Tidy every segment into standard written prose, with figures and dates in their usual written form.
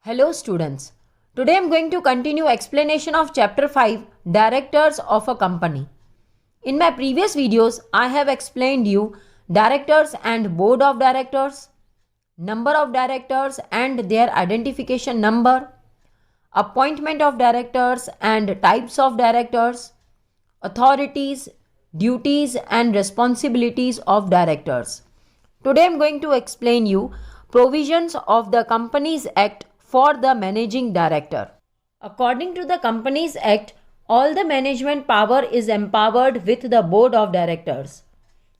Hello students. Today I am going to continue explanation of chapter 5 Directors of a company. In my previous videos I have explained you directors and board of directors, number of directors and their identification number, appointment of directors and types of directors, authorities, duties and responsibilities of directors. Today I am going to explain you provisions of the Companies Act for the managing director. According to the Companies Act, all the management power is empowered with the board of directors.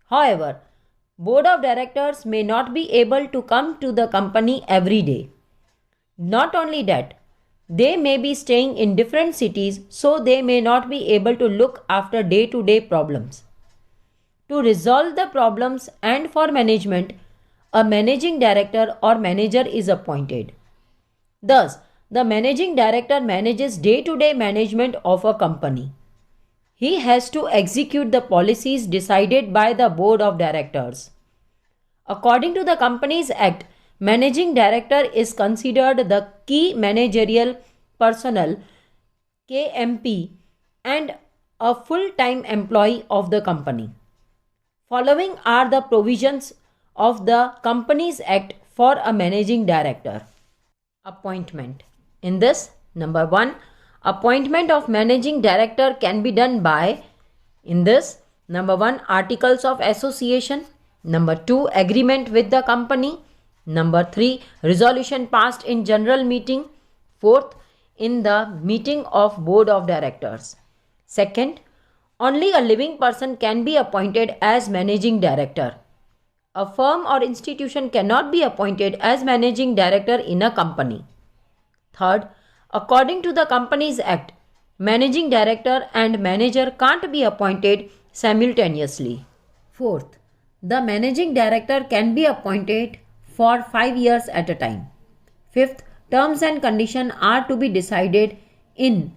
However, board of directors may not be able to come to the company every day. Not only that, they may be staying in different cities, so they may not be able to look after day-to-day problems. To resolve the problems and for management, a managing director or manager is appointed. Thus, the managing director manages day-to-day management of a company. He has to execute the policies decided by the board of directors. According to the Companies Act, managing director is considered the key managerial personnel KMP and a full-time employee of the company. Following are the provisions of the Companies Act for a managing director. Appointment. In this, number 1, appointment of managing director can be done by, in this, number 1, articles of association, number 2, agreement with the company, number 3, resolution passed in general meeting, 4th, in the meeting of board of directors. Second, only a living person can be appointed as managing director. A firm or institution cannot be appointed as managing director in a company. Third, according to the Companies Act, managing director and manager can't be appointed simultaneously. Fourth, the managing director can be appointed for 5 years at a time. Fifth, terms and conditions are to be decided in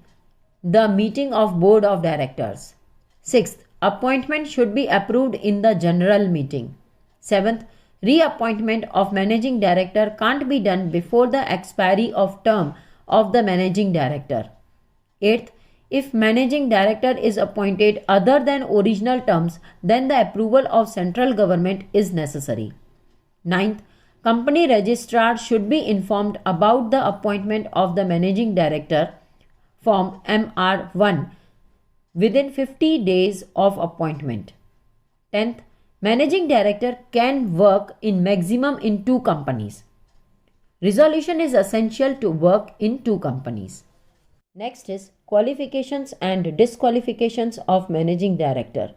the meeting of board of directors. Sixth, appointment should be approved in the general meeting. 7th, reappointment of managing director can't be done before the expiry of term of the managing director. 8th, if managing director is appointed other than original terms, then the approval of central government is necessary. 9th, company registrar should be informed about the appointment of the managing director, form MR1, within 50 days of appointment. 10th, managing director can work in maximum in 2 companies. Resolution is essential to work in 2 companies. Next is qualifications and disqualifications of managing director.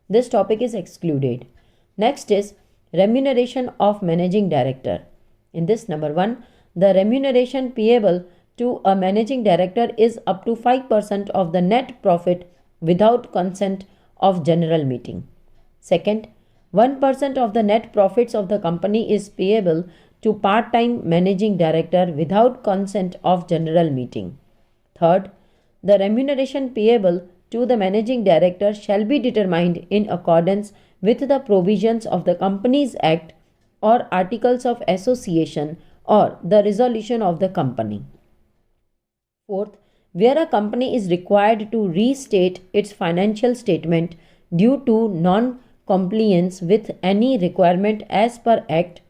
This topic is excluded. Next is remuneration of managing director. In this, number 1, the remuneration payable to a managing director is up to 5% of the net profit without consent of general meeting. Second, 1% of the net profits of the company is payable to part-time managing director without consent of general meeting. Third, the remuneration payable to the managing director shall be determined in accordance with the provisions of the Companies Act or articles of association or the resolution of the company. Fourth, where a company is required to restate its financial statement due to non-compliance with any requirement as per Act,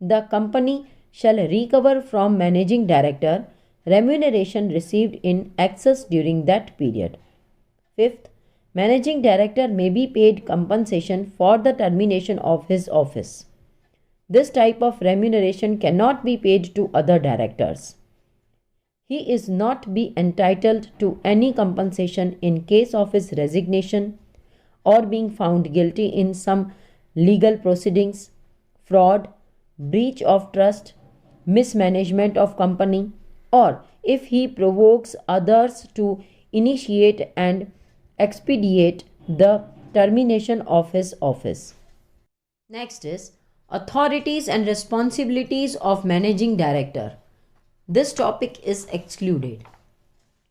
the company shall recover from managing director remuneration received in excess during that period. Fifth, managing director may be paid compensation for the termination of his office. This type of remuneration cannot be paid to other directors. He is not be entitled to any compensation in case of his resignation or being found guilty in some legal proceedings, fraud, breach of trust, mismanagement of company, or if he provokes others to initiate and expedite the termination of his office. Next is authorities and responsibilities of managing director. This topic is excluded.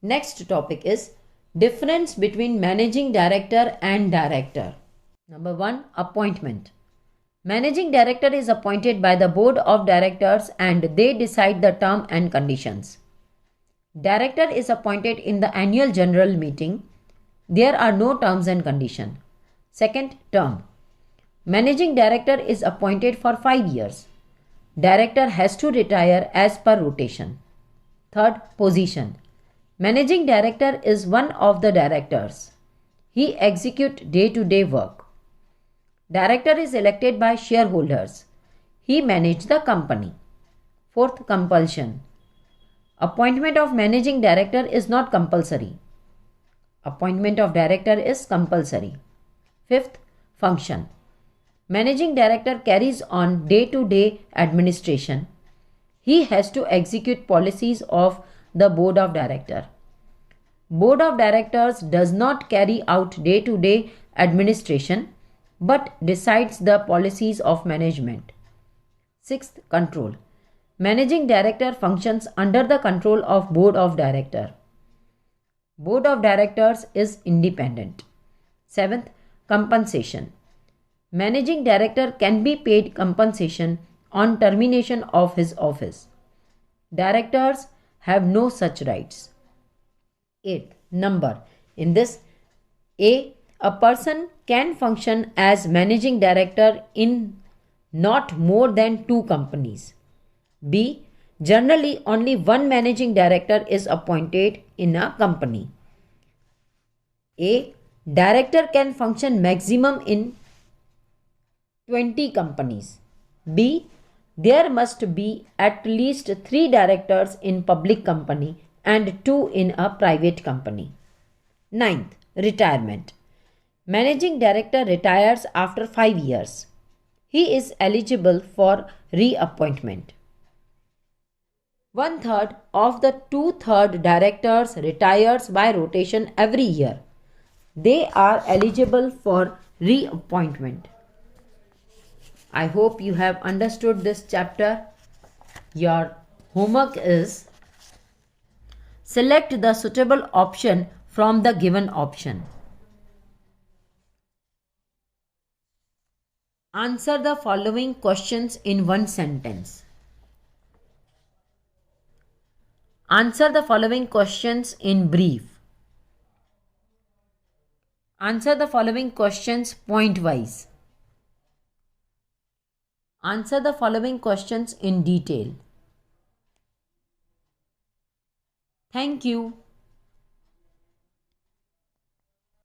Next topic is difference between managing director and director. Number 1, appointment. Managing director is appointed by the board of directors and they decide the term and conditions. Director is appointed in the annual general meeting. There are no terms and conditions. Second term. Managing director is appointed for 5 years. Director has to retire as per rotation. Third position. Managing director is one of the directors. He executes day-to-day work. Director is elected by shareholders. He manages the company. Fourth compulsion. Appointment of managing director is not compulsory. Appointment of director is compulsory. Fifth function. Managing director carries on day-to-day administration. He has to execute policies of the board of directors. Board of directors does not carry out day-to-day administration but decides the policies of management. Sixth control. Managing director functions under the control of board of directors. Board of directors is independent. Seventh compensation. Managing director can be paid compensation on termination of his office. Directors have no such rights. Eighth number. In this, A person can function as managing director in not more than 2 companies. B. Generally only one managing director is appointed in a company. A. Director can function maximum in 20 companies. B. There must be at least 3 directors in public company and 2 in a private company. Ninth, retirement. Managing director retires after 5 years. He is eligible for reappointment. 1/3 of the 2/3 directors retires by rotation every year. They are eligible for reappointment. I hope you have understood this chapter. Your homework is select the suitable option from the given option. Answer the following questions in one sentence. Answer the following questions in brief. Answer the following questions point-wise. Answer the following questions in detail. Thank you.